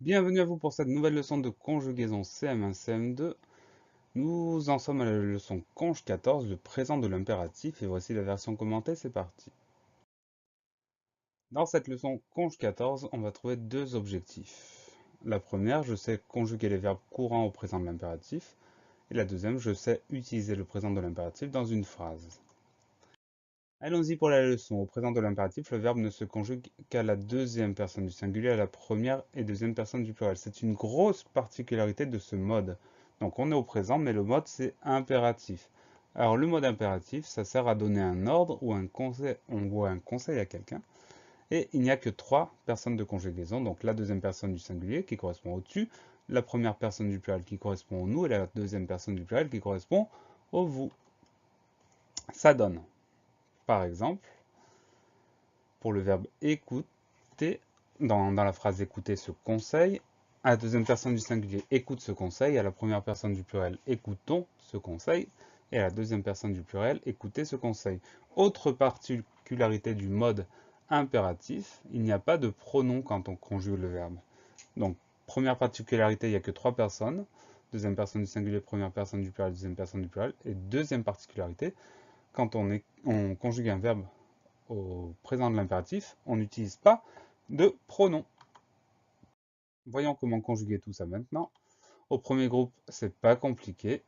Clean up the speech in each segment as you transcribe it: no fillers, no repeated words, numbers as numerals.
Bienvenue à vous pour cette nouvelle leçon de conjugaison CM1, CM2. Nous en sommes à la leçon conj 14, le présent de l'impératif, et voici la version commentée, c'est parti. Dans cette leçon conj 14, on va trouver deux objectifs. La première, je sais conjuguer les verbes courants au présent de l'impératif, et la deuxième, je sais utiliser le présent de l'impératif dans une phrase. Allons-y pour la leçon. Au présent de l'impératif, le verbe ne se conjugue qu'à la deuxième personne du singulier, à la première et deuxième personne du pluriel. C'est une grosse particularité de ce mode. Donc on est au présent, mais le mode c'est impératif. Alors le mode impératif, ça sert à donner un ordre ou un conseil, à quelqu'un. Et il n'y a que trois personnes de conjugaison, donc la deuxième personne du singulier qui correspond au tu, la première personne du pluriel qui correspond au nous et la deuxième personne du pluriel qui correspond au vous. Ça donne, par exemple, pour le verbe écouter, dans la phrase écouter ce conseil, à la deuxième personne du singulier écoute ce conseil, à la première personne du pluriel écoutons ce conseil, et à la deuxième personne du pluriel écoutez ce conseil. Autre particularité du mode impératif, il n'y a pas de pronom quand on conjugue le verbe. Donc, première particularité, il n'y a que trois personnes. Deuxième personne du singulier, première personne du pluriel, deuxième personne du pluriel. Et deuxième particularité, quand on conjugue un verbe au présent de l'impératif, on n'utilise pas de pronom. Voyons comment conjuguer tout ça maintenant. Au premier groupe, c'est pas compliqué.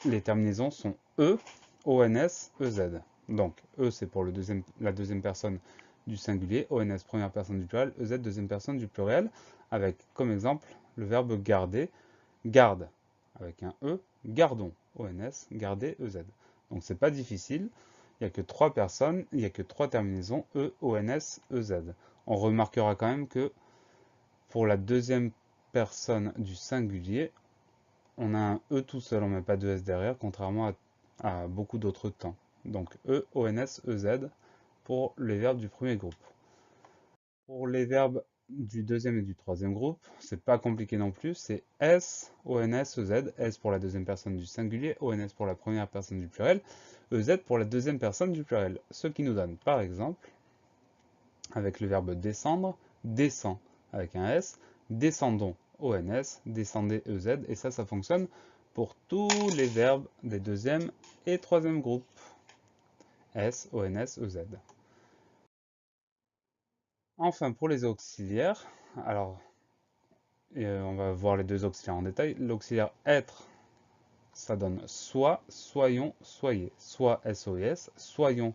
Les terminaisons sont E, ONS, EZ. Donc E c'est pour la deuxième personne du singulier, ONS première personne du pluriel, EZ deuxième personne du pluriel, avec comme exemple le verbe garder, garde avec un E, gardons, ONS, garder, EZ. Donc c'est pas difficile. Il n'y a que trois personnes, il n'y a que trois terminaisons, E, ONS, EZ. On remarquera quand même que pour la deuxième personne du singulier, on a un E tout seul, on ne met pas de S derrière, contrairement à beaucoup d'autres temps. Donc E, ONS, EZ pour les verbes du premier groupe. Pour les verbes du deuxième et du troisième groupe, c'est pas compliqué non plus, c'est S, ONS, EZ, S pour la deuxième personne du singulier, ONS pour la première personne du pluriel, EZ pour la deuxième personne du pluriel. Ce qui nous donne par exemple, avec le verbe descendre, descend avec un S, descendons, ONS, descendez, EZ, et ça fonctionne pour tous les verbes des deuxième et troisième groupes. S, ONS, EZ. Enfin, pour les auxiliaires, alors on va voir les deux auxiliaires en détail. L'auxiliaire être, ça donne soit, soyons, soyez. Soit SOIS, soyons,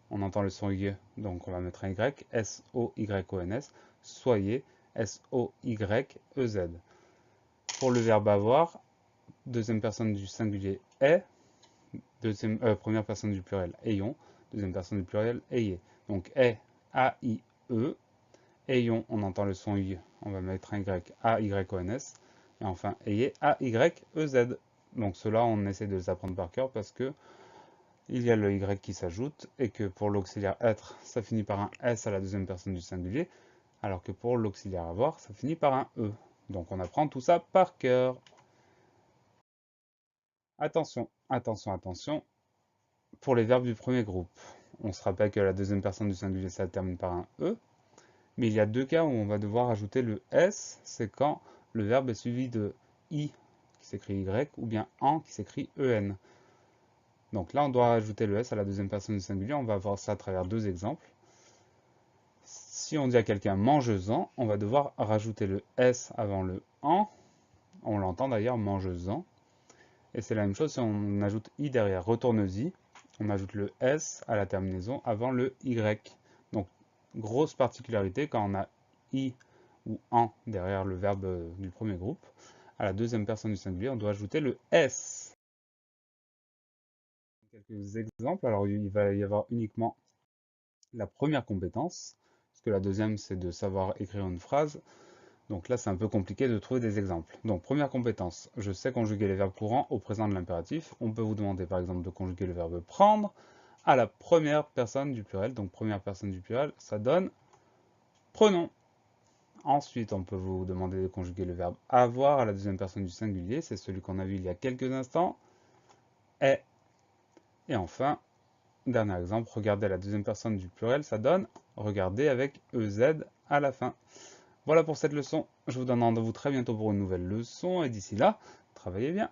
on entend le son Y, donc on va mettre un Y, S-O-Y-O-N-S, soyez, S-O-Y-E-Z. Pour le verbe avoir, deuxième personne du singulier est, première personne du pluriel ayons, deuxième personne du pluriel ayez. Donc est, A-I-E, ayons, on entend le son Y, on va mettre un Y, A-Y-O-N-S, et enfin ayez, A-Y-E-Z. Donc cela on essaie de les apprendre par cœur parce que il y a le Y qui s'ajoute, et que pour l'auxiliaire être, ça finit par un S à la deuxième personne du singulier, alors que pour l'auxiliaire avoir, ça finit par un E. Donc on apprend tout ça par cœur. Attention, attention, attention. Pour les verbes du premier groupe, on se rappelle que la deuxième personne du singulier, ça termine par un E, mais il y a deux cas où on va devoir ajouter le S, c'est quand le verbe est suivi de I, qui s'écrit Y, ou bien AN, qui s'écrit EN. Donc là, on doit ajouter le S à la deuxième personne du singulier. On va voir ça à travers deux exemples. Si on dit à quelqu'un mangeusant, on va devoir rajouter le S avant le AN. On l'entend d'ailleurs, mangeusant. Et c'est la même chose si on ajoute I derrière, retourne-y. On ajoute le S à la terminaison avant le Y. Donc, grosse particularité quand on a I ou AN derrière le verbe du premier groupe. À la deuxième personne du singulier, on doit ajouter le S. Quelques exemples. Alors, il va y avoir uniquement la première compétence, parce que la deuxième, c'est de savoir écrire une phrase. Donc là, c'est un peu compliqué de trouver des exemples. Donc, première compétence, je sais conjuguer les verbes courants au présent de l'impératif. On peut vous demander, par exemple, de conjuguer le verbe prendre à la première personne du pluriel. Donc, première personne du pluriel, ça donne prenons. Ensuite, on peut vous demander de conjuguer le verbe avoir à la deuxième personne du singulier. C'est celui qu'on a vu il y a quelques instants. Est. Et enfin, dernier exemple, regardez à la deuxième personne du pluriel, ça donne regarder avec EZ à la fin. Voilà pour cette leçon. Je vous donne rendez-vous très bientôt pour une nouvelle leçon et d'ici là, travaillez bien.